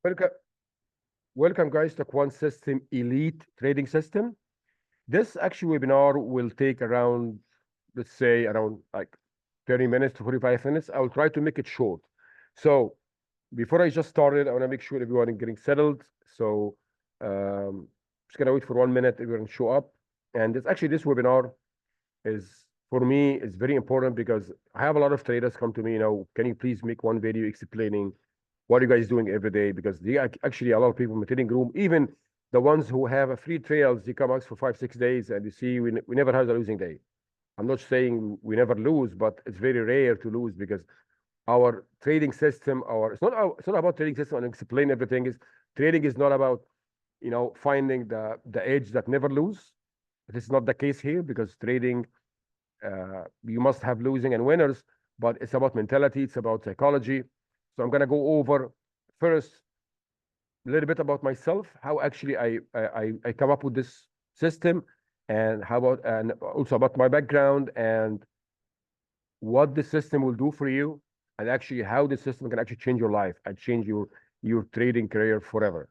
Welcome, welcome guys to Quant System Elite Trading System. This actually webinar will take around, let's say, around like 30 minutes to 45 minutes. I will try to make it short. So before I just started, I want to make sure everyone is getting settled. So just gonna wait for 1 minute, everyone show up. And it's actually this webinar is for me is very important because I have a lot of traders come to me, can you please make one video explaining what are you guys doing every day? Because actually a lot of people in the trading room, even the ones who have a free trails, they come ask for 5, 6 days, and you see we never have a losing day. I'm not saying we never lose, but it's very rare to lose because our trading system, it's not about trading system and explain everything. Is trading is not about finding the edge that never lose. This is not the case here because trading you must have losing and winners, but it's about mentality, it's about psychology. So I'm going to go over first a little bit about myself, how actually I come up with this system, and also about my background and what the system will do for you, and actually how the system can actually change your life and change your trading career forever,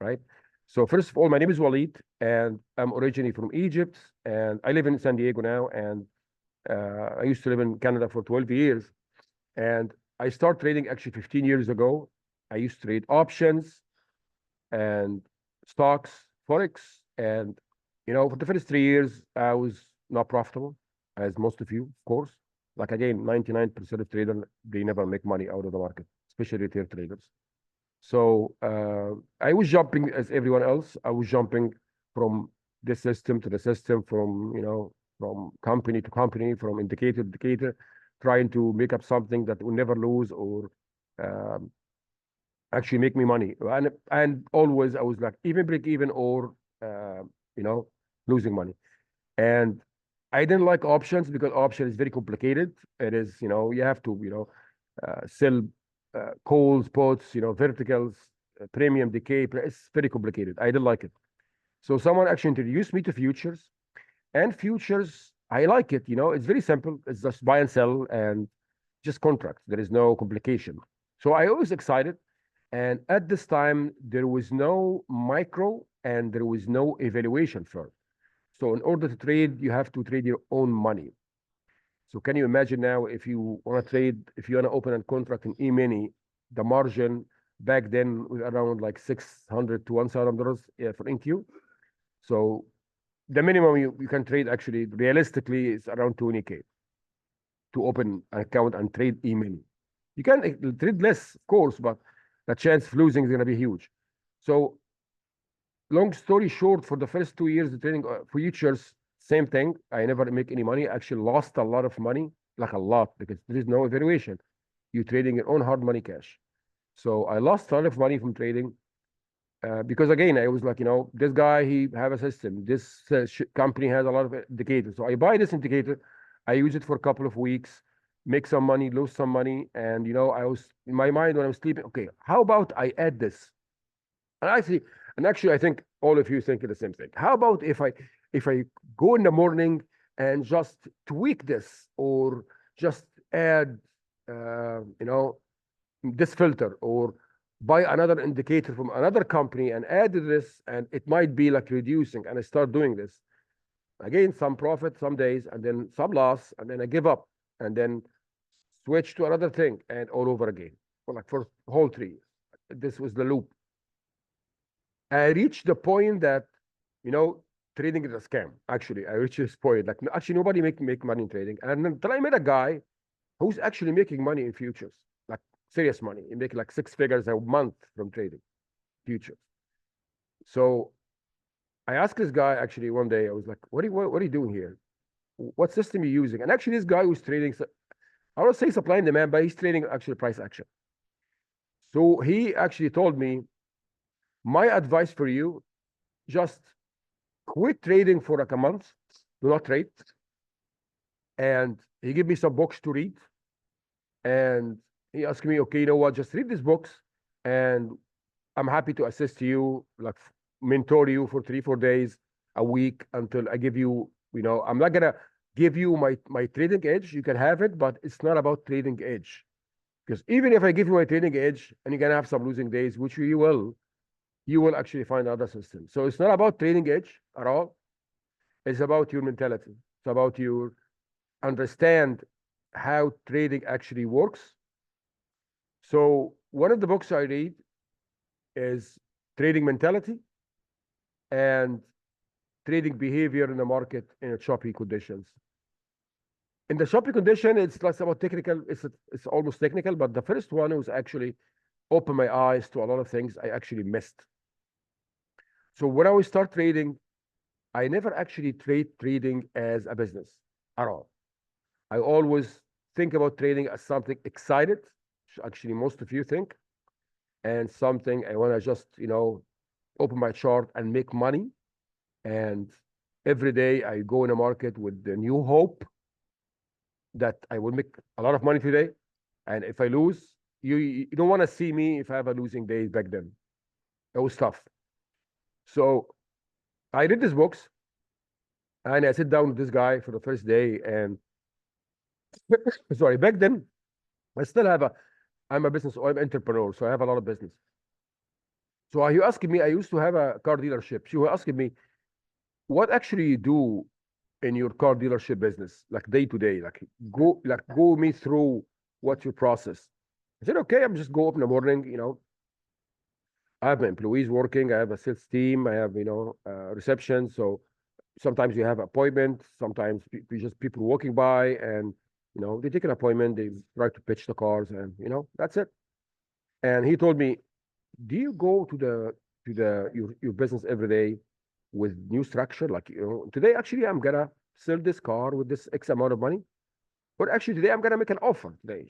right? So first of all, my name is Walid, and I'm originally from Egypt, and I live in San Diego now, and I used to live in Canada for 12 years, and I started trading actually 15 years ago. I used to trade options and stocks, forex, and for the first 3 years, I was not profitable, as most of you, of course. Like again, 99% of traders they never make money out of the market, especially retail traders. So I was jumping as everyone else. I was jumping from this system to the system, from company to company, from indicator to indicator, trying to make up something that will never lose or um, actually make me money. And always I was like even break even or you know losing money. And I didn't like options because option is very complicated. It is, you have to, sell calls, puts, verticals, premium, decay. It's very complicated. I didn't like it. So someone actually introduced me to futures, and futures, I like it. It's very simple. It's just buy and sell and just contracts. There is no complication. So I always excited. And at this time, there was no micro and there was no evaluation firm. So in order to trade, you have to trade your own money. So can you imagine now if you want to trade, if you want to open a contract in E-mini, the margin back then was around like 600 to $1,000 for NQ. So the minimum you can trade actually realistically is around 20K to open an account and trade E-mini. You can trade less, of course, but the chance of losing is going to be huge. So long story short, for the first 2 years of trading futures, same thing. I never make any money. I actually lost a lot of money, like a lot, because there is no evaluation. You're trading your own hard money cash. So I lost a lot of money from trading because again, I was like, this guy, he have a system. This company has a lot of indicators. So I buy this indicator. I use it for a couple of weeks, make some money, lose some money. And, I was in my mind when I'm sleeping, okay, how about I add this? And actually, I think all of you think the same thing. How about if I go in the morning and just tweak this or just add, this filter or buy another indicator from another company and add this, and it might be like reducing, and I start doing this again, some profit some days, and then some loss, and then I give up, and then switch to another thing, and all over again for whole 3 years. This was the loop. I reached the point that, you know, trading is a scam. Actually, I reached this point. Like, actually, nobody make money in trading. And then I met a guy who's actually making money in futures, like serious money. He make like 6 figures a month from trading futures. So I asked this guy actually one day. I was like, what are you doing here? What system are you using?" And actually, this guy was trading. I don't say supply and demand, but he's trading actually price action. So he actually told me, "My advice for you, just quit trading for like a month. Do not trade." And he gave me some books to read. And he asked me, "Okay, you know what? Just read these books, and I'm happy to assist you, like mentor you for 3, 4 days a week until I give you, I'm not gonna give you my trading edge. You can have it, but it's not about trading edge. Because even if I give you my trading edge and you're gonna have some losing days, which you will actually find other systems. So it's not about trading edge at all. It's about your mentality. It's about your understand how trading actually works. So one of the books I read is Trading Mentality and Trading Behavior in the Market in choppy conditions. In the choppy condition, it's less about technical. It's almost technical, but the first one was actually opened my eyes to a lot of things I actually missed. So when I would start trading, I never actually trading as a business at all. I always think about trading as something excited, which actually most of you think, and something I want to just, open my chart and make money. And every day I go in a market with the new hope that I will make a lot of money today. And if I lose, you don't want to see me if I have a losing day back then. It was tough. So I read these books and I sit down with this guy for the first day. And sorry, back then I still have I'm a business or I'm an entrepreneur, so I have a lot of business. So he asking me, I used to have a car dealership. She was asking me, what actually you do in your car dealership business, like day to day, go me through what's your process. I said, okay, I'm just go up in the morning, I have my employees working, I have a sales team, I have, reception. So sometimes you have appointment, sometimes just people walking by and, they take an appointment, they try to pitch the cars and, that's it. And he told me, do you go to your business every day with new structure? Like, today actually I'm gonna sell this car with this X amount of money. But actually today I'm gonna make an offer today.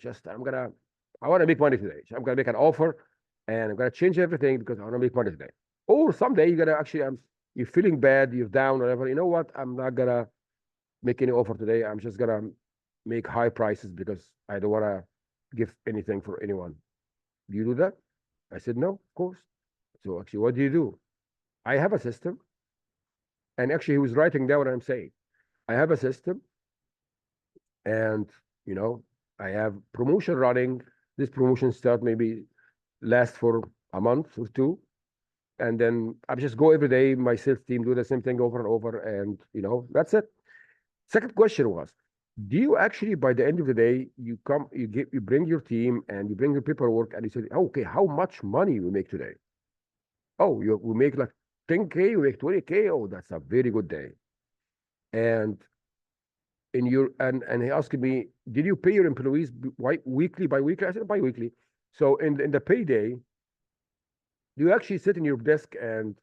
I want to make money today. So I'm gonna make an offer and I'm gonna change everything because I want to make money today. Or someday you're gonna actually you're feeling bad, you're down, whatever. You know what? I'm not gonna make any offer today. I'm just gonna make high prices because I don't wanna give anything for anyone. Do you do that? I said, no, of course. So actually, what do you do? I have a system. And actually, he was writing down what I'm saying. I have a system and, I have promotion running. This promotion start maybe last for a month or two. And then I just go every day. My sales team do the same thing over and over. And, that's it. Second question was, do you actually, by the end of the day, you bring your team and you bring your paperwork and you say, oh, okay, how much money we make today? Oh, we make like 10K, we make 20K. Oh, that's a very good day. And and he asked me, did you pay your employees weekly, bi-weekly? I said bi-weekly. So in the payday, do you actually sit in your desk and,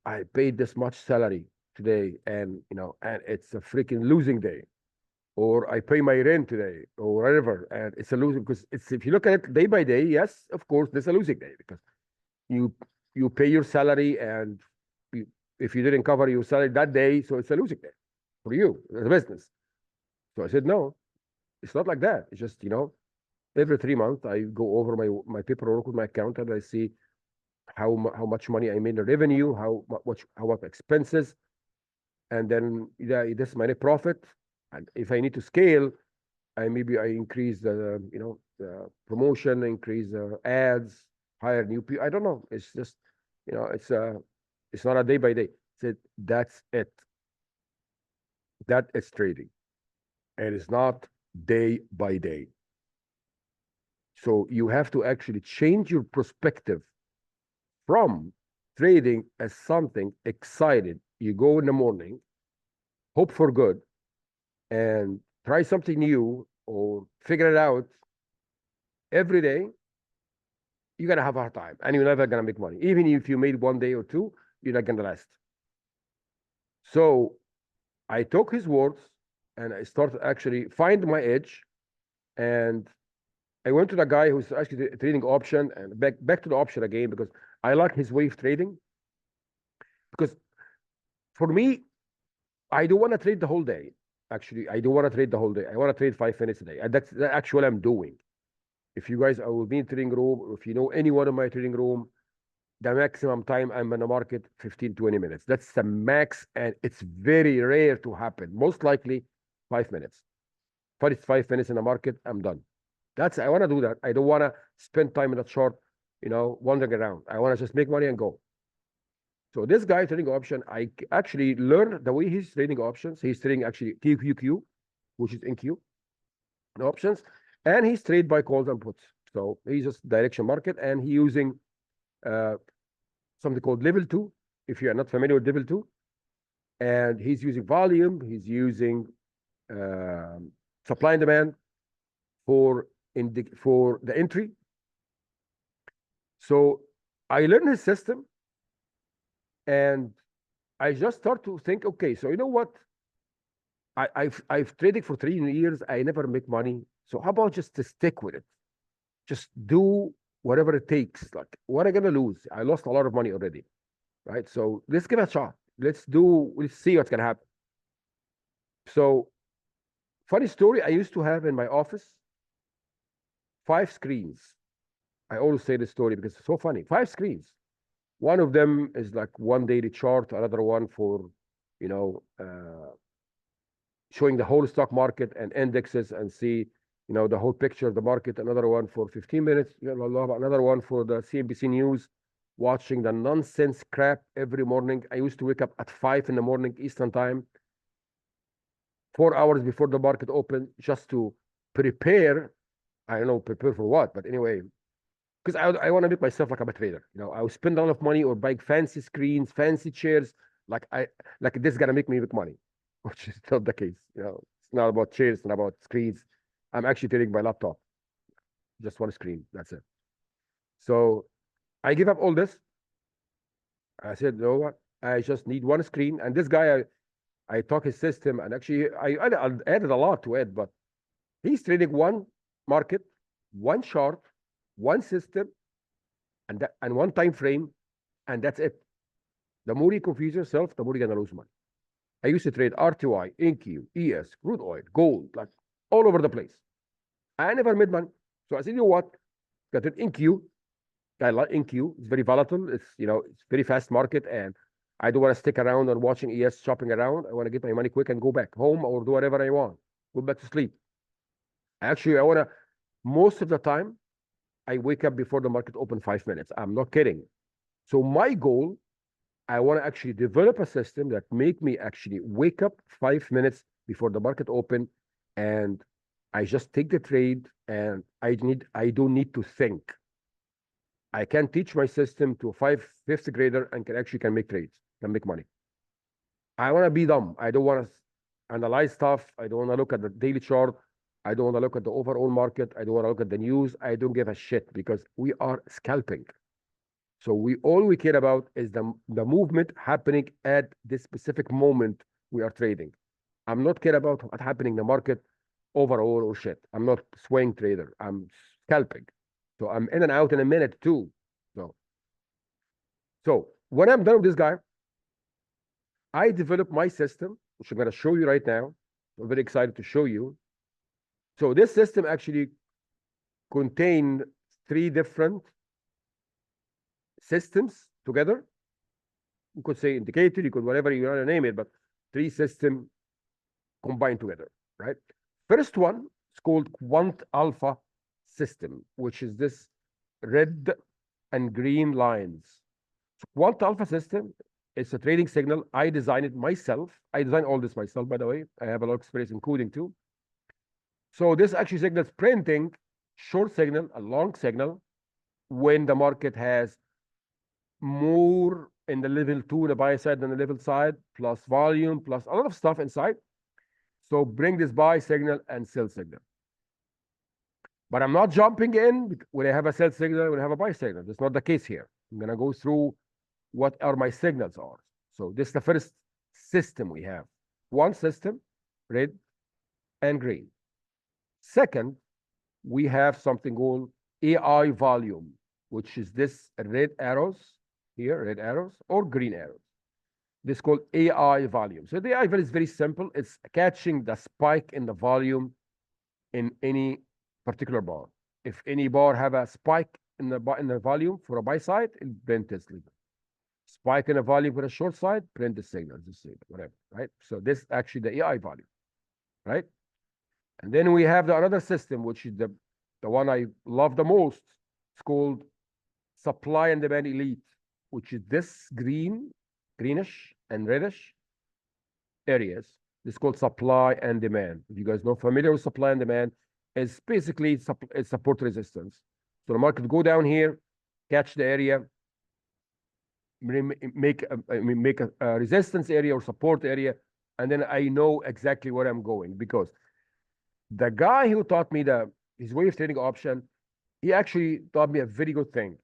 I paid this much salary today and, and it's a freaking losing day. Or I pay my rent today or whatever. And it's a losing because if you look at it day by day, yes, of course, there's a losing day because you you pay your salary and you, if you didn't cover your salary that day, so it's a losing day for you as a business. So I said, no, it's not like that. It's just, every 3 months I go over my paperwork with my accountant. I see how much money I made in revenue, how much expenses, and then yeah, this is my net profit. And if I need to scale, I increase the promotion, increase ads, hire new people. I don't know. It's just it's not a day by day. That's it. That is trading, and it's not day by day. So you have to actually change your perspective from trading as something excited. You go in the morning, hope for good, and try something new or figure it out every day. You're gonna have a hard time, and you're never gonna make money. Even if you made one day or two, you're not gonna last. So I took his words and I started actually find my edge, and I went to the guy who's actually trading option and back to the option again because I like his way of trading. Because for me, I don't want to trade the whole day. Actually, I don't want to trade the whole day. I want to trade 5 minutes a day, and that's actually what I'm doing. If you guys are with me in trading room, or if you know anyone in my trading room, the maximum time I'm in the market 15 20 minutes. That's the max, and it's very rare to happen. Most likely 5 minutes. But it's 5 minutes in the market, I'm done. I want to do that. I don't want to spend time in the chart, wandering around. I want to just make money and go. So this guy trading option, I actually learned the way he's trading options. He's trading actually TQQ, which is NQ options, and he's trade by calls and puts. So he's just direction market, and he's using something called level 2, if you are not familiar with level 2. And he's using volume, he's using supply and demand for the entry. So I learned his system, and I just start to think, okay, so you know what? I've traded for 3 years. I never make money. So how about just to stick with it? Just do whatever it takes. Like, what am I gonna lose? I lost a lot of money already, right? So let's give it a shot. Let's see what's gonna happen. So, funny story, I used to have in my office 5 screens. I always say this story because it's so funny. 5 screens. One of them is like one daily chart, another one for, showing the whole stock market and indexes and see, the whole picture of the market. Another one for 15 minutes. Another one for the CNBC News, watching the nonsense crap every morning. I used to wake up at 5 in the morning Eastern time, 4 hours before the market opened, just to prepare. I don't know, prepare for what, but anyway, because I want to make myself like I'm a trader. I will spend a lot of money or buy fancy screens, fancy chairs, like this is gonna make me money, which is not the case. It's not about chairs, it's not about screens. I'm actually trading my laptop, just one screen. That's it. So I give up all this. I said, you know what? I just need one screen. And this guy, I talk his system, and actually I added a lot to it, but he's trading one market, one chart, one system, and one time frame, and that's it. The more you confuse yourself, the more you're gonna lose money. I used to trade RTY, NQ, ES, crude oil, gold, like all over the place. I never made money. So I said, you know what? Got an NQ. I like NQ. It's very volatile. It's it's very fast market, and I don't want to stick around and watching ES shopping around. I want to get my money quick and go back home or do whatever I want. Go back to sleep. Actually, I want to, most of the time, I wake up before the market open 5 minutes. I'm not kidding. So my goal, I want to actually develop a system that make me actually wake up 5 minutes before the market open, and I just take the trade, and I don't need to think. I can teach my system to a fifth grader and can make trades, can make money. I want to be dumb. I don't want to analyze stuff. I don't want to look at the daily chart. I don't want to look at the overall market. I don't want to look at the news. I don't give a shit, because we are scalping. So all we care about is the movement happening at this specific moment we are trading. I'm not care about what's happening in the market overall or shit. I'm not swing trader. I'm scalping. So I'm in and out in a minute too. So when I'm done with this guy, I developed my system, which I'm going to show you right now. I'm very excited to show you. So this system actually contained 3 different systems together. You could say indicator, you could whatever you want to name it, but 3 systems combined together, right? First one is called Quant Alpha system, which is this red and green lines. So Quant Alpha system is a trading signal. I designed it myself. I designed all this myself, by the way. I have a lot of experience in coding too. So this actually signals printing short signal, a long signal, when the market has more in the level 2, the buy side than the level side, plus volume, plus a lot of stuff inside. So bring this buy signal and sell signal. But I'm not jumping in when I have a sell signal, when I have a buy signal. That's not the case here. I'm going to go through what are my signals are. So this is the first system we have. One system, red and green. Second, we have something called AI volume, which is this red arrows here, red arrows or green arrows. This is called AI volume. So the AI volume is very simple. It's catching the spike in the volume in any particular bar. If any bar have a spike in the volume for a buy side, it print this signal. Spike in the volume for a short side, print the signal, whatever, right? So this is actually the AI volume, right? And then we have the another system, which is the the one I love the most. It's called supply and demand elite, which is this greenish and reddish areas. It's called supply and demand. If you guys know familiar with supply and demand, it's basically it's support resistance. So the market go down here, catch the area, make a resistance area or support area, and then I know exactly where I'm going, because the guy who taught me his way of trading option, he actually taught me a very good thing.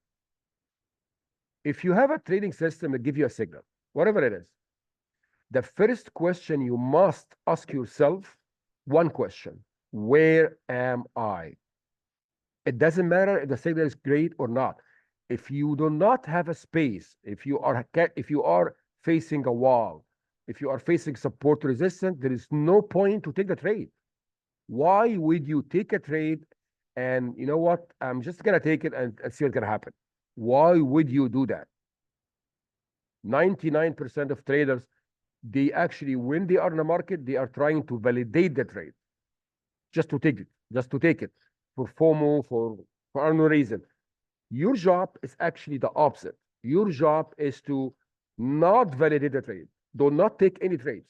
If you have a trading system that gives you a signal, whatever it is, the first question you must ask yourself, one question: where am I? It doesn't matter if the signal is great or not. If you do not have a space, if you are facing a wall, if you are facing support resistance, there is no point to take the trade. Why would you take a trade and you know what? I'm just gonna take it and see what's gonna happen. Why would you do that? 99% of traders, they actually, when they are in the market, they are trying to validate the trade, just to take it for FOMO, for no reason. Your job is actually the opposite. Your job is to not validate the trade. Do not take any trades.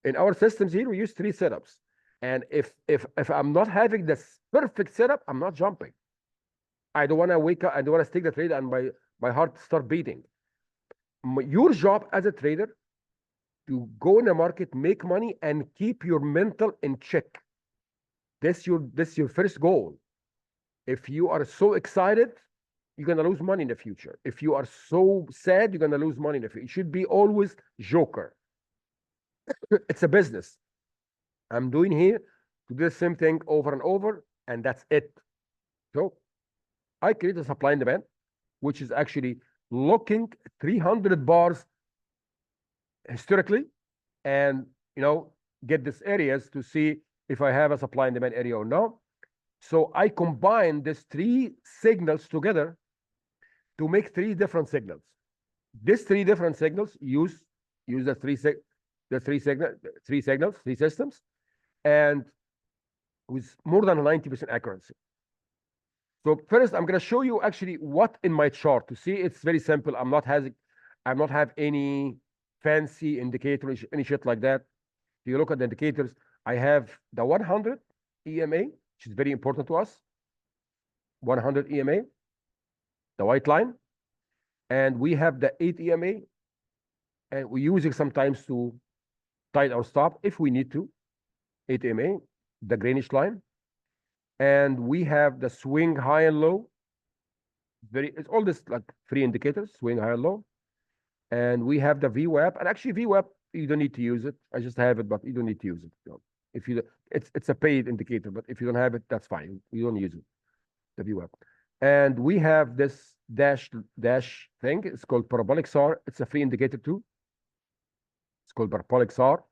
In our systems here, we use 3 setups. And if I'm not having this perfect setup, I'm not jumping. I don't want to wake up, I don't want to take the trade and my heart start beating. Your job as a trader to go in the market, make money, and keep your mental in check. This your first goal. If you are so excited, you're gonna lose money in the future. If you are so sad, you're gonna lose money in the future. It should be always joker. It's a business. I'm doing here to do the same thing over and over, and that's it. So I create a supply and demand, which is actually looking 300 bars historically, and get these areas to see if I have a supply and demand area or not. So I combine these 3 signals together to make 3 different signals. These 3 different signals use the three systems, and with more than 90% accuracy. So first, I'm going to show you actually what in my chart to see. It's very simple. I'm not have any fancy indicator, any shit like that. If you look at the indicators, I have the 100 EMA, which is very important to us. 100 EMA, the white line, and we have the 8 EMA, and we use it sometimes to tight our stop if we need to. 8 EMA, the greenish line, and we have the swing high and low. It's all this like 3 indicators, swing high and low, and we have the VWAP. And actually, VWAP, you don't need to use it. I just have it, but you don't need to use it. If you, it's a paid indicator, but if you don't have it, that's fine. You don't use it, the VWAP. And we have this dash thing. It's called parabolic SAR. It's a free indicator too. It's called parabolic SAR,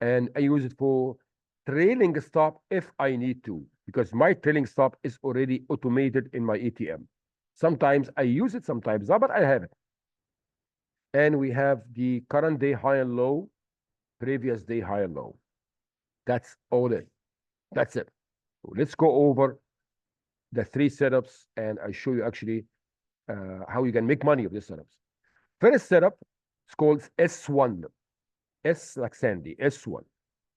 and I use it for trailing stop if I need to, because my trailing stop is already automated in my ATM. Sometimes I use it, sometimes not, but I have it. And we have the current day high and low, previous day high and low. That's all it. That's it. So let's go over the 3 setups, and I show you actually how you can make money with these setups. First setup is called S1. S like Sandy, S1.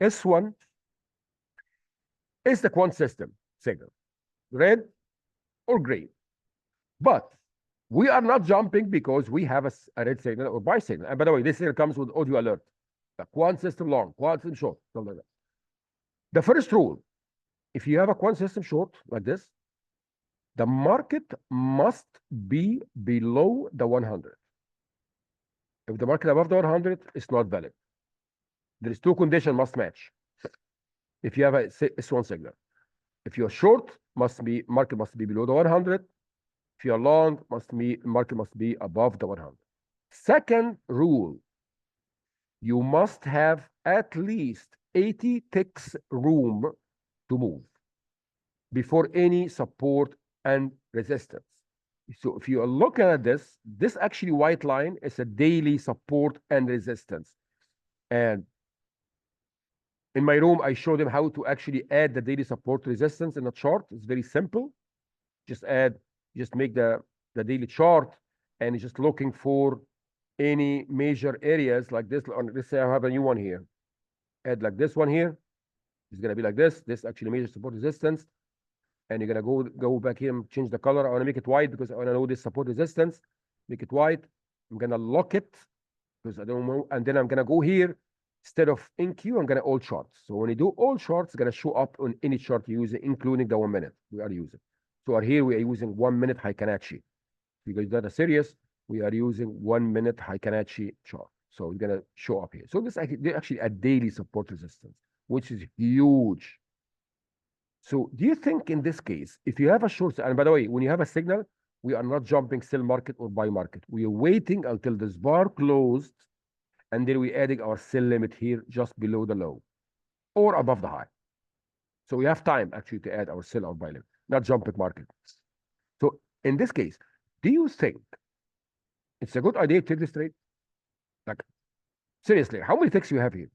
S1 is the quant system signal, red or green. But we are not jumping because we have a red signal or buy signal. And by the way, this signal comes with audio alert. The quant system long, quant system short, something like that. The first rule, if you have a quant system short like this, the market must be below the 100. If the market above the 100, it's not valid. There is 2 conditions must match. If you have a S1 signal, if you're short, market must be below the 100. If you're long, market must be above the 100. Second rule, you must have at least 80 ticks room to move before any support and resistance. So if you are looking at this actually white line is a daily support and resistance. And In my room, I show them how to actually add the daily support resistance in a chart. It's very simple. Just add, just make the daily chart, and it's just looking for any major areas like this. Let's say I have a new one here. Add like this one here. It's gonna be like this. This actually major support resistance. And you're gonna go back here and change the color. I want to make it white because I want to know this support resistance. Make it white. I'm gonna lock it because I don't know. And then I'm gonna go here. Instead of in queue, I'm gonna all charts. So when you do all charts, it's gonna show up on any chart you use, including the 1 minute we are using. So here we are using 1 minute Heikanchi. Because that are serious, we are using 1 minute Heikanchi chart. So it's gonna show up here. So this actually a daily support resistance, which is huge. So do you think in this case, if you have a short, and by the way, when you have a signal, we are not jumping sell market or buy market. We are waiting until this bar closed, and then we're adding our sell limit here just below the low or above the high. So we have time actually to add our sell or buy limit, not jumping market. So in this case, do you think it's a good idea to take this trade? Like, seriously, how many ticks you have here?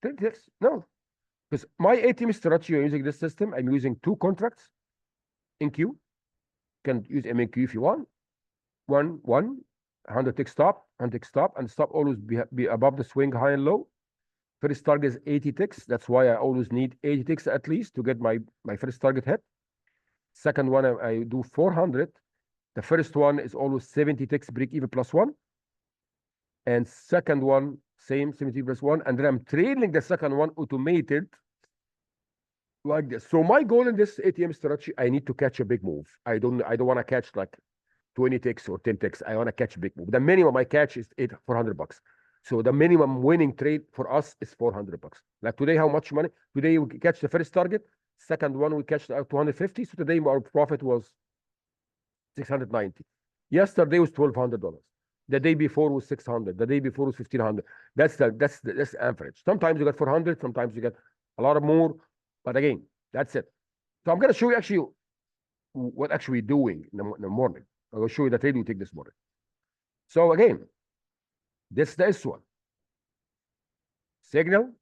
10 ticks? No. Because my ATM strategy using this system, I'm using 2 contracts in queue. You can use MNQ if you want. 100 tick stop, 100 tick stop, and stop always be above the swing high and low. First target is 80 ticks. That's why I always need 80 ticks at least to get my first target hit. Second one, I do 400. The first one is always 70 ticks break even +1. And second one, same 70 +1. And then I'm trailing the second one automated like this. So my goal in this ATM strategy, I need to catch a big move. I don't want to catch like 20 ticks or 10 ticks. I want to catch a big move. The minimum I catch is $400. So the minimum winning trade for us is $400. Like today, how much money? Today we catch the first target. Second one we catch 250. So today our profit was 690. Yesterday was $1,200. The day before was 600. The day before was 1,500. That's the average. Sometimes you get 400. Sometimes you get a lot of more. But again, that's it. So I'm going to show you actually what actually we're doing in the morning. I will show you the trade we take this morning. So again, this is the S1. Signal,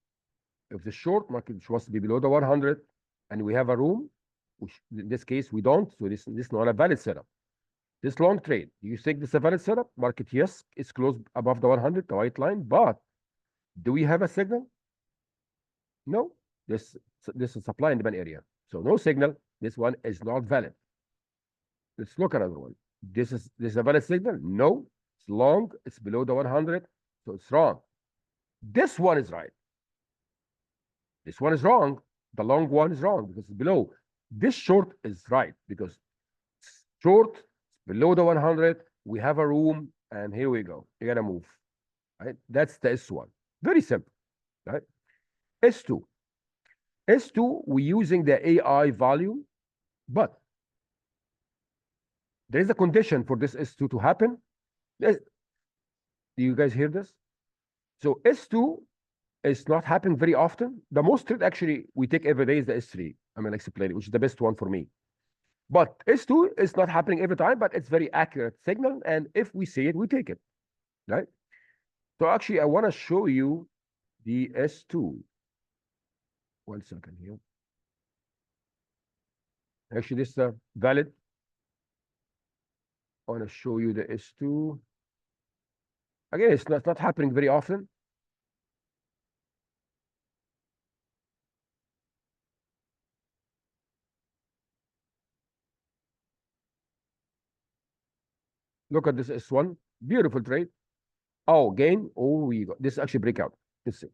if the short market wants to be below the 100, and we have a room, which in this case we don't, so this is not a valid setup. This long trade, do you think this is a valid setup? Market, yes, it's close above the 100, the white line, but do we have a signal? No. This is supply and demand area. So no signal. This one is not valid. Let's look at another one. This is a valid signal? No. It's long. It's below the 100. So it's wrong. This one is right. This one is wrong. The long one is wrong because it's below. This short is right because short is below the 100. We have a room, and here we go. You gotta move. Right? That's the S1. Very simple. Right? S2. S2, we're using the AI value, but there is a condition for this S2 to happen. Do you guys hear this? So S2 is not happening very often. The most trade actually we take every day is the S3. I'm going to explain it, which is the best one for me. But S2 is not happening every time, but it's very accurate signal. And if we see it, we take it, right? So actually, I want to show you the S2. 1 second here. Actually, this is valid. I want to show you the S2. Again, it's not happening very often. Look at this S1. Beautiful trade. Oh, gain. Oh, we got this is actually breakout. Let's see.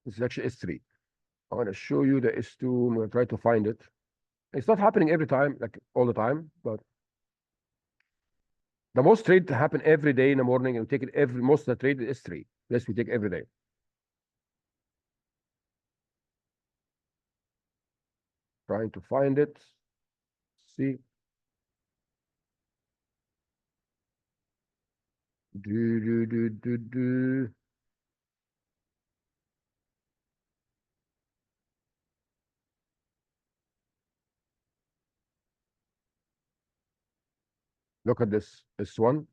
This is actually S3. I want to show you the S2. I'm going to try to find it. It's not happening every time, like all the time, but the most trade to happen every day in the morning, and we take it most of the trade is S3. This we take every day. Trying to find it. See. Do. Look at this S1.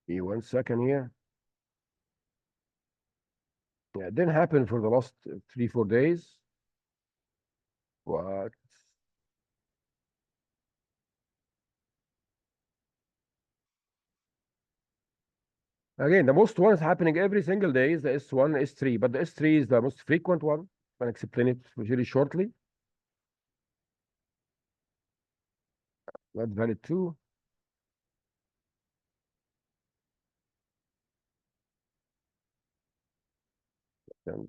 Give me 1 second here. Yeah, it didn't happen for the last 3, 4 days. What? Again, the most one is happening every single day is the S1, S3, but the S3 is the most frequent one. I'm going to explain it really shortly. Not valid too. And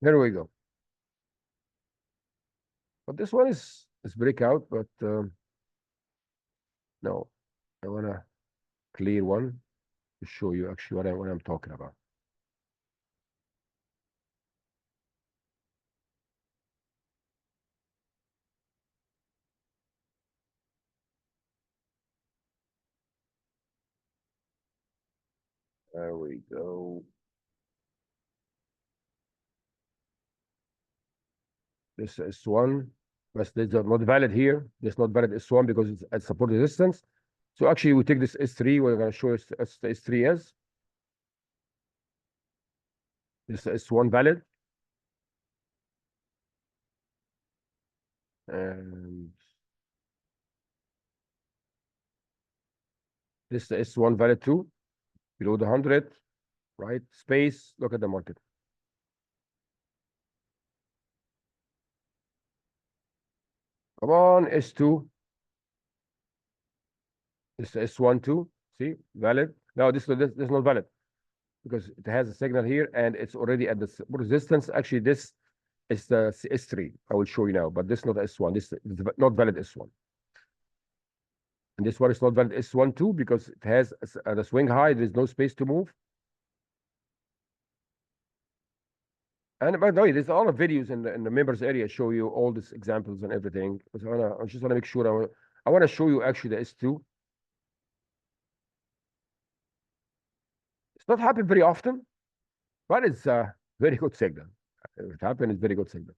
here we go. But this one is breakout, but no, I want to clear one to show you actually what I'm talking about. There we go. This S1, but this is not valid here. This is not valid S1 because it's at support resistance. So actually, we take this S3. We're going to show you the S3 is. This S1 valid. And this S1 valid too. Below the 100, right? Space. Look at the market. Come on, S2. This S1 too. See, valid. No, this is not valid because it has a signal here and it's already at the resistance. Actually, this is the S3. I will show you now, but this is not S1. This is not valid S1. And this one is not valid S1 too because it has the swing high. There is no space to move. And by the way, there's a lot of videos in the members area show you all these examples and everything. So I just want to make sure I want to show you actually the S2. It's not happen very often, but it's a very good signal. If it happens, it's very good signal.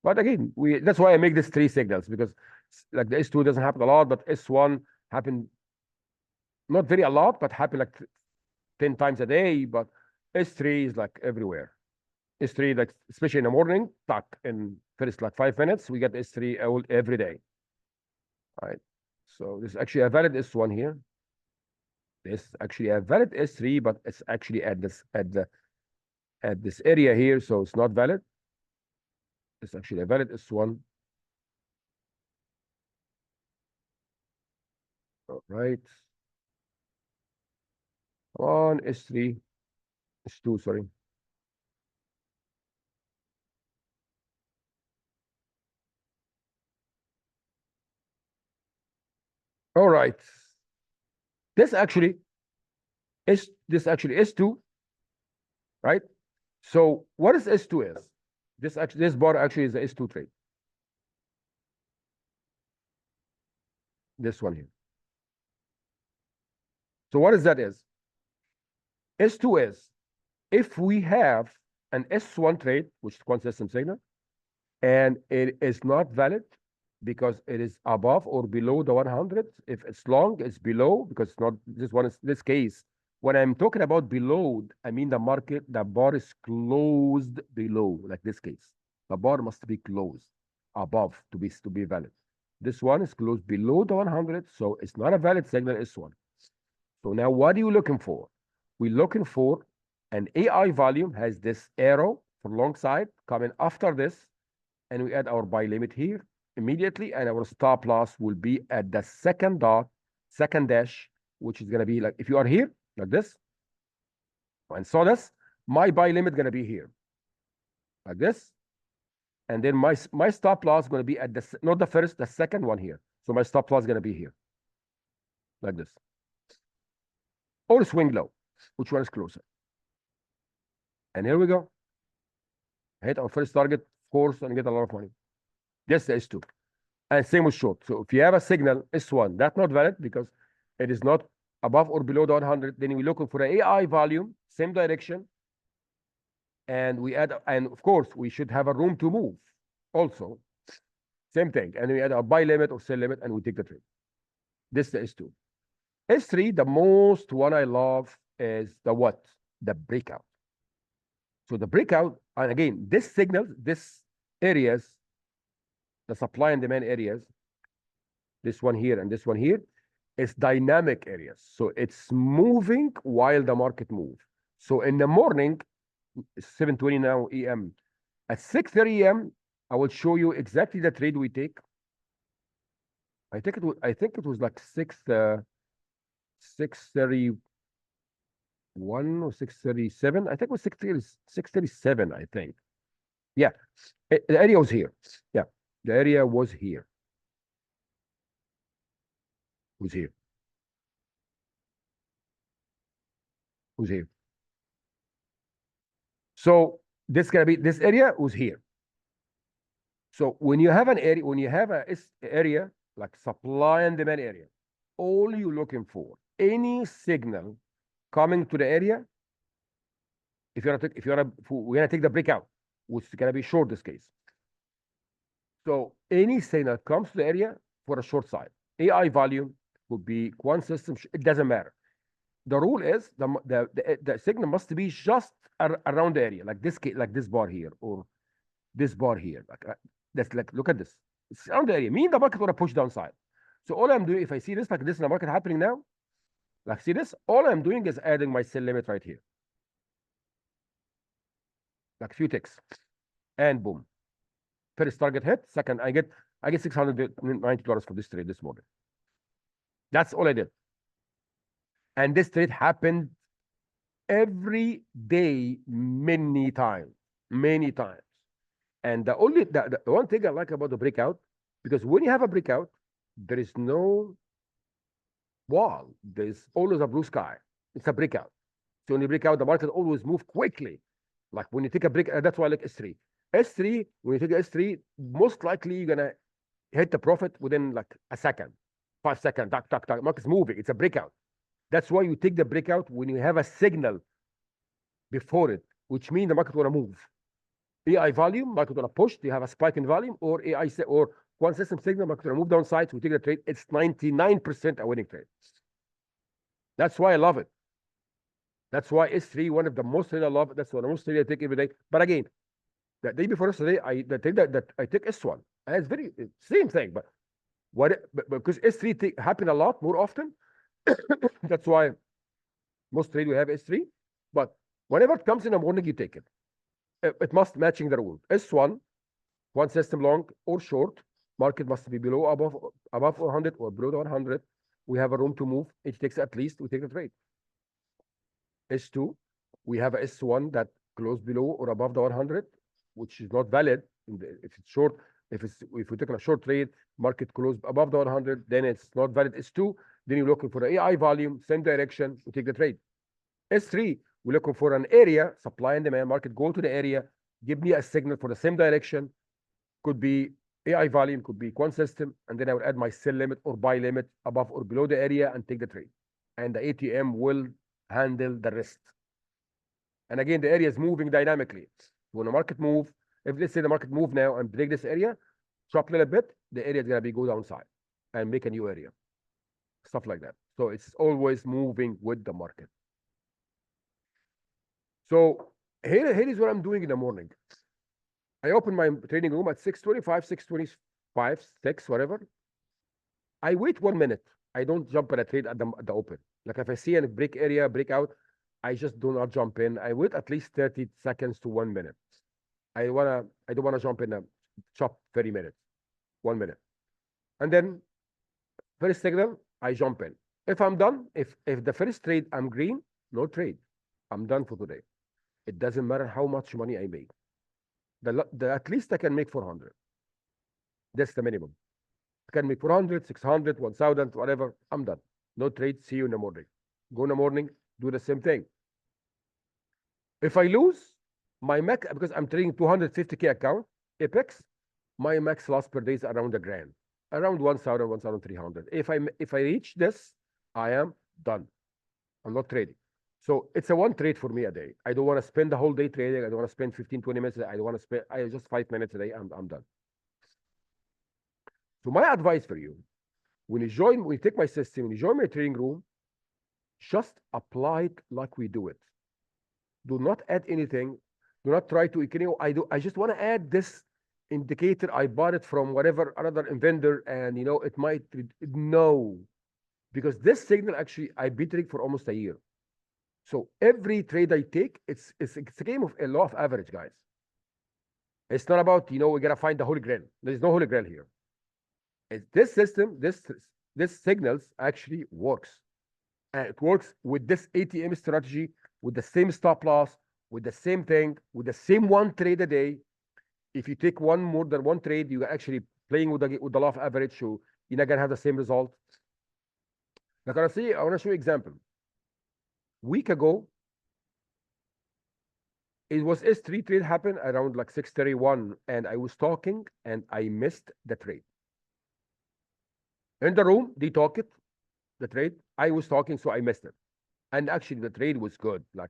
But again, that's why I make this 3 signals because like the S2 doesn't happen a lot, but S1 happen not very a lot, but happen like 10 times a day. But S3 is like everywhere. S3, like especially in the morning, tuck in first like 5 minutes, we get S3 every day. All right. So this is actually a valid S1 here. This is actually a valid S3, but it's actually at this area here, so it's not valid. It's actually a valid S1. All right. Come on, S3, S2, sorry. All right. This actually is 2, right? So what is S2 is? This bar actually is the S2 trade. This one here. So what is that is? S2 is if we have an S1 trade, which is consistent signal, and it is not valid because it is above or below the 100. If it's long, it's below because it's not this one is this case. When I'm talking about below, I mean the bar is closed below, like this case. The bar must be closed above to be valid. This one is closed below the 100, so it's not a valid signal S1. So now what are you looking for? We're looking for an AI volume has this arrow for long side coming after this, and we add our buy limit here immediately, and our stop loss will be at the second dash, which is going to be like if you are here like this and saw this, my buy limit going to be here like this, and then my stop loss going to be at not the first, the second one here. So my stop loss going to be here like this, or swing low. Which one is closer? And here we go. Hit our first target, of course, and get a lot of money. This is S2. And same with short. So if you have a signal S1, that's not valid because it is not above or below the 100. Then we're looking for an AI volume, same direction. And we add, and of course, we should have a room to move also. Same thing. And we add a buy limit or sell limit, and we take the trade. This is the S2. S3, the most one I love is the what? The breakout. So the breakout, and again, this signal, this areas, the supply and demand areas, this one here and this one here, is dynamic areas. So it's moving while the market moves. So in the morning, it's 7:20 now AM. At 6:30 AM, I will show you exactly the trade we take. I think it was like 6:31 or 6:37. I think it was 6:37, I think. Yeah. The area was here. Yeah. The area was here. Was here. Was here. So this area was here. So when you have an area, when you have a area like supply and demand area, all you're looking for, any signal coming to the area, we're gonna take the breakout, which is gonna be short this case. So any signal comes to the area for a short side, AI volume would be one system. It doesn't matter. The rule is the signal must be just around the area, like this bar here or this bar here. That's like, look at this. It's around the area. Me and the market want to push downside. So all I'm doing, if I see this like this in the market happening now, like see this, all I'm doing is adding my sell limit right here. Like few ticks. And boom. First target hit. Second, I get $690 for this trade this morning. That's all I did. And this trade happened every day, many times. And the one thing I like about the breakout, because when you have a breakout, there is no wall. There's always a blue sky. It's a breakout. So when you break out, the market always move quickly. Like when you take a break, that's why I like S3. S3, when you take S3, most likely you're gonna hit the profit within like a second, 5 seconds. Tuck. Market's moving. It's a breakout. That's why you take the breakout when you have a signal before it, which means the market wanna move. AI volume, market gonna push. You have a spike in volume, or or one system signal, market gonna move downside. So we take the trade. It's 99% a winning trade. That's why I love it. That's why S3, one of the most trade I love. That's one of the most trade I take every day. But again, the day before yesterday, the trade that I took S1, and it's very same thing. But because S3 happen a lot more often, that's why most trade we have S3. But whenever it comes in the morning, you take it. It must matching the rule. S1, one system long or short, market must be below, above 100 or below 100. We have a room to move. It takes at least, we take the trade. S2, we have a S1 that close below or above the 100, which is not valid. If it's short, if we take a short trade, market close above the 100, then it's not valid. S2, then you're looking for the AI volume, same direction, we take the trade. S3, we're looking for an area, supply and demand, market go to the area, give me a signal for the same direction, could be AI volume, could be one system, and then I will add my sell limit or buy limit above or below the area and take the trade. And the ATM will handle the rest. And again, the area is moving dynamically. When the market move, if let's say the market move now and break this area, drop a little bit, the area is gonna be go downside and make a new area. Stuff like that. So it's always moving with the market. So here is what I'm doing in the morning. I open my trading room at 6:25, 6:25, 6, whatever. I wait 1 minute. I don't jump in a trade at the open. Like if I see a break area, breakout, I just do not jump in. I wait at least 30 seconds to 1 minute. I don't wanna jump in a chop 30 minutes, 1 minute. And then first signal, I jump in. If I'm done, if the first trade I'm green, no trade. I'm done for today. It doesn't matter how much money I make. At least I can make 400. That's the minimum. I can make 400, 600, 1,000, whatever. I'm done. No trade. See you in the morning. Go in the morning, do the same thing. If I lose, my max, because I'm trading 250K account, Apex, my max loss per day is around $1,000, around 1,000, 1,300. If I reach this, I am Done. I'm not trading. So it's a one trade for me a day. I don't want to spend the whole day trading. I don't want to spend 15, 20 minutes. I don't want to spend, I just 5 minutes a day. I'm done. So my advice for you, when you take my system, when you join my trading room, just apply it like we do it. Do not add anything. Do not try to, I just want to add this indicator. I bought it from whatever another vendor and it might, no, because this signal actually, I've been trading for almost a year. So every trade I take, it's a game of a law of average, guys. It's not about, we gotta find the holy grail. There's no holy grail here. This system, this signals actually works. And it works with this ATM strategy, with the same stop loss, with the same thing, with the same one trade a day. If you take one more than one trade, you're actually playing with the law of average, so you're not gonna have the same result. Like I want to show you example. Week ago, it was S3 trade happened around like 6:31, and I was talking and I missed the trade. In the room, they talk it, the trade. I was talking, so I missed it. And actually, the trade was good. Like,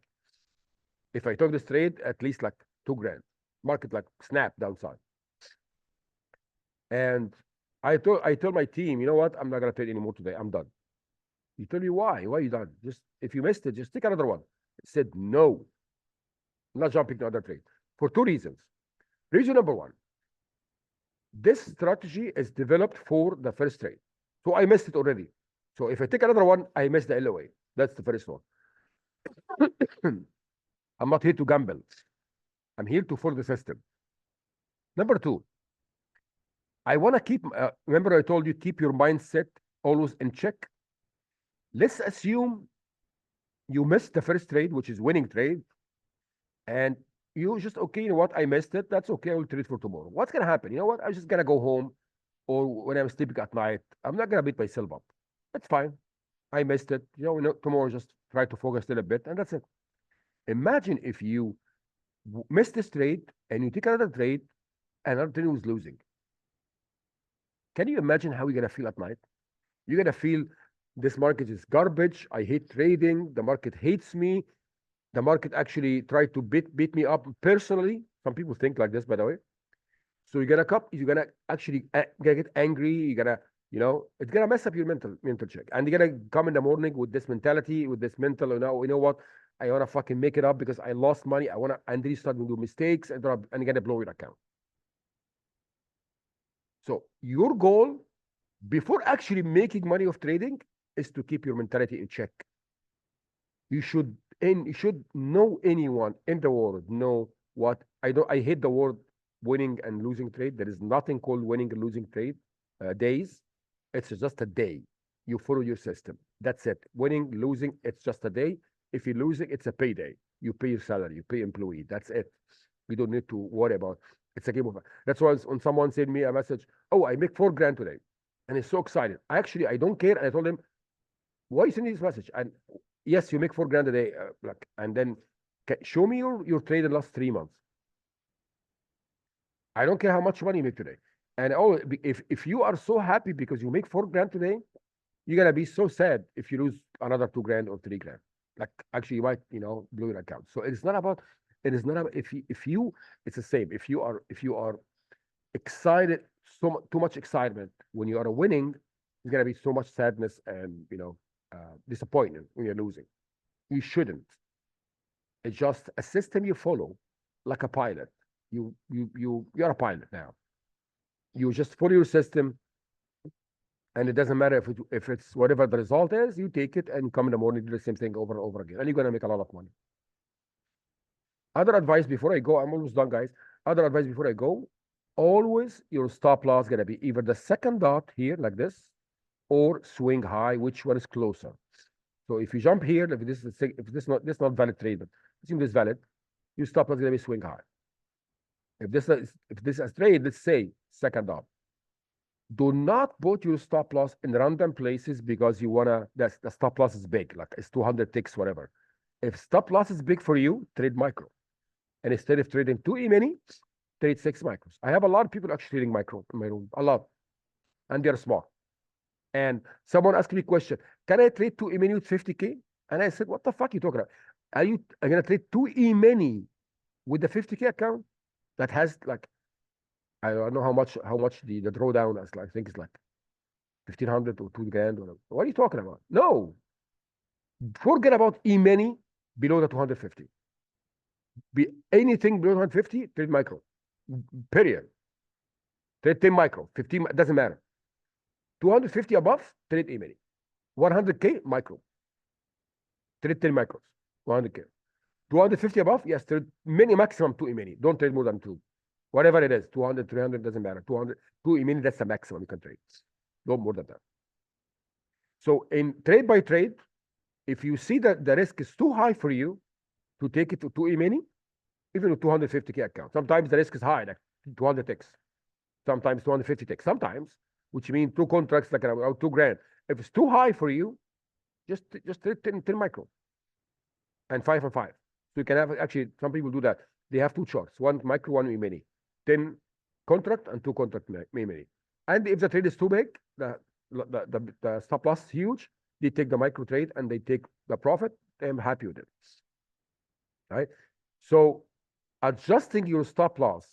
if I took this trade, at least like 2 grand. Market like snap downside. And I told my team, you know what? I'm not gonna trade anymore today. I'm done. You tell me why? Why are you done? Just if you missed it, just take another one. I said no. I'm not jumping to another trade for 2 reasons. Reason number one, this strategy is developed for the first trade. So I missed it already. So if I take another one, I miss the LOA. That's the first one. I'm not here to gamble. I'm here to follow the system. Number two, I want to keep, remember I told you, keep your mindset always in check. Let's assume you missed the first trade, which is winning trade, and you just, okay, you know what, I missed it. That's okay. I will trade for tomorrow. What's going to happen? You know what? I'm just going to go home, or when I'm sleeping at night, I'm not going to beat myself up. That's fine. I missed it. Tomorrow just try to focus a little bit, and that's it. Imagine if you miss this trade and you take another trade and another trade was losing. Can you imagine how you're going to feel at night? You're going to feel this market is garbage. I hate trading. The market hates me. The market actually tried to beat me up personally. Some people think like this, by the way. So you're gonna actually gonna get angry. You're gonna, it's gonna mess up your mental check. And you're gonna come in the morning with this mentality, with this mental, you know what? I wanna fucking make it up because I lost money. And then you start to do mistakes and you're gonna blow your account. So your goal before actually making money of trading is to keep your mentality in check. You should know anyone in the world know what I hate the word winning and losing trade. There is nothing called winning and losing trade days. It's just a day. You follow your system. That's it. Winning, losing, it's just a day. If you're losing, it's a payday. You pay your salary, you pay employee. That's it. You don't need to worry about. It's a game of. That's why when someone sent me a message, oh, I make 4 grand today, and he's so excited. I don't care, and I told him, why you sending this message? And yes, you make 4 grand a day, and then show me your trade in the last 3 months. I don't care how much money you make today. And if you are so happy because you make 4 grand today, you're gonna be so sad if you lose another 2 grand or 3 grand. Like actually, you might blow your account. So it's not about. It is not about if you. It's the same. If you are excited, too much excitement when you are winning, there's gonna be so much sadness and disappointment when you're losing. You shouldn't. It's just a system you follow, like a pilot. You're a pilot now. You just follow your system, and it doesn't matter if it's whatever the result is. You take it and come in the morning, do the same thing over and over again, and you're gonna make a lot of money. Other advice before I go, I'm almost done, guys. Other advice before I go, always your stop loss gonna be either the second dot here like this, or swing high, which one is closer. So if you jump here, if this not valid trade, but assume this valid, your stop loss is gonna be swing high. If this is a trade, let's say second dot. Do not put your stop loss in random places because you wanna. The stop loss is big, like it's 200 ticks, whatever. If stop loss is big for you, trade micro, and instead of trading 2 E-mini, trade 6 micros. I have a lot of people actually trading micro in my room, a lot, and they're smart. And someone asked me a question, can I trade two E-mini with 50K? And I said, what the fuck are you talking about? Are you going to trade two E-mini with the 50K account that has like, I don't know how much the drawdown is like, I think it's like 1,500 or 2 grand or what are you talking about? No, forget about E-mini below the 250. Be anything below 250, trade micro. Period. Trade 10 micro, 15, doesn't matter. 250 above, trade E-mini. 100K micro. Trade 10 micros. 100K. 250 above, yes, trade mini maximum 2 E-mini. Don't trade more than two. Whatever it is, 200, 300, doesn't matter. 200, 2 E-mini, that's the maximum you can trade. No more than that. So in trade by trade, if you see that the risk is too high for you to take it to 2 E-mini, even with 250K account, sometimes the risk is high, like 200X, sometimes 250X, sometimes, which means two contracts like around 2 grand. If it's too high for you, just trade 10 micro and 5 and 5. So you can have, actually, some people do that. They have two charts, one micro, one E-mini, 10 contract and two contract E-mini. And if the trade is too big, the stop loss is huge, they take the micro trade and they take the profit. I'm happy with it. Right? So adjusting your stop loss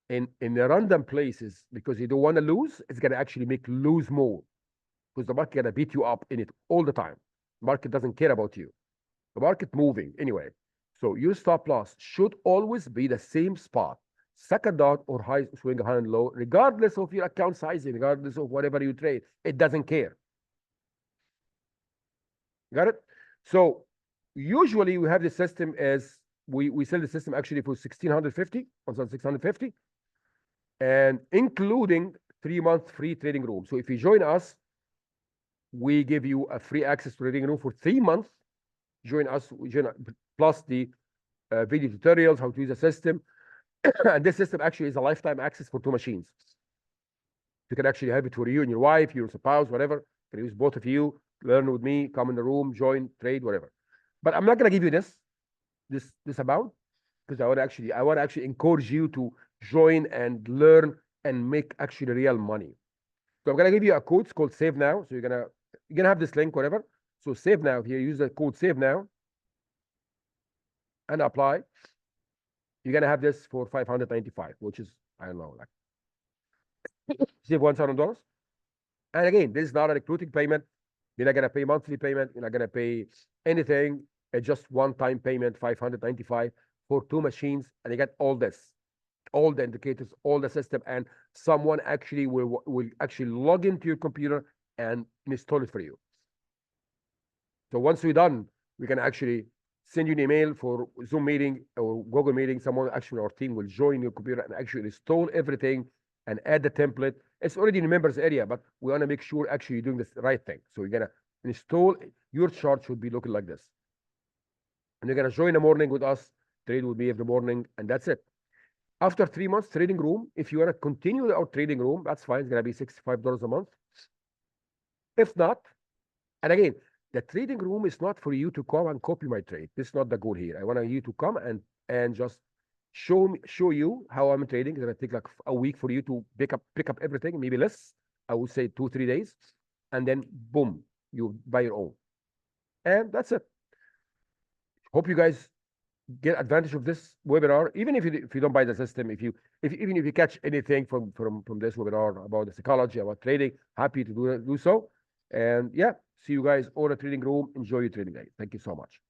in the random places because you don't want to lose, it's going to actually make lose more because the market going to beat you up in it all the time. Market doesn't care about you. The market moving anyway. So your stop loss should always be the same spot, second dot or high swing high and low, regardless of your account sizing, regardless of whatever you trade. It doesn't care. Got it? So usually we have the system as we sell the system actually for 1,650 on 650 and including 3-month free trading room. So if you join us, we give you a free access to trading room for 3 months. Join us, plus the video tutorials, how to use the system. And this system actually is a lifetime access for 2 machines. You can actually have it for you and your wife, your spouse, whatever. You can use both of you, learn with me, come in the room, join, trade, whatever. But I'm not going to give you this amount because I want to actually encourage you to join and learn and make actually real money. So I'm going to give you a code. It's called Save Now. So you're gonna have this link, whatever. So Save Now here. Use the code Save Now and apply. You're gonna have this for 595, which is, I don't know, like save $1,000. And again, this is not a recruiting payment. You're not gonna pay monthly payment. You're not gonna pay anything. It's just one-time payment, 595 for 2 machines, and you get all this, all the indicators, all the system, and someone actually will actually log into your computer and install it for you. So once we're done, we can actually send you an email for Zoom meeting or Google meeting. Someone actually, our team will join your computer and actually install everything and add the template. It's already in the members area, but we want to make sure actually you're doing this right thing. So you're gonna install, your chart should be looking like this. And you're gonna join the morning with us, trade with me every morning, and that's it. After 3 months trading room, if you want to continue our trading room, that's fine. It's gonna be $65 a month. If not, and again, the trading room is not for you to come and copy my trade. This is not the goal here. I want you to come and just show you how I'm trading. It's gonna take like a week for you to pick up everything, maybe less. I would say 2-3 days, and then boom, you buy your own, and that's it. Hope you guys get advantage of this webinar. Even if you don't buy the system, even if you catch anything from this webinar about the psychology, about trading, happy to do so. And yeah, see you guys all in the trading room. Enjoy your trading day. Thank you so much.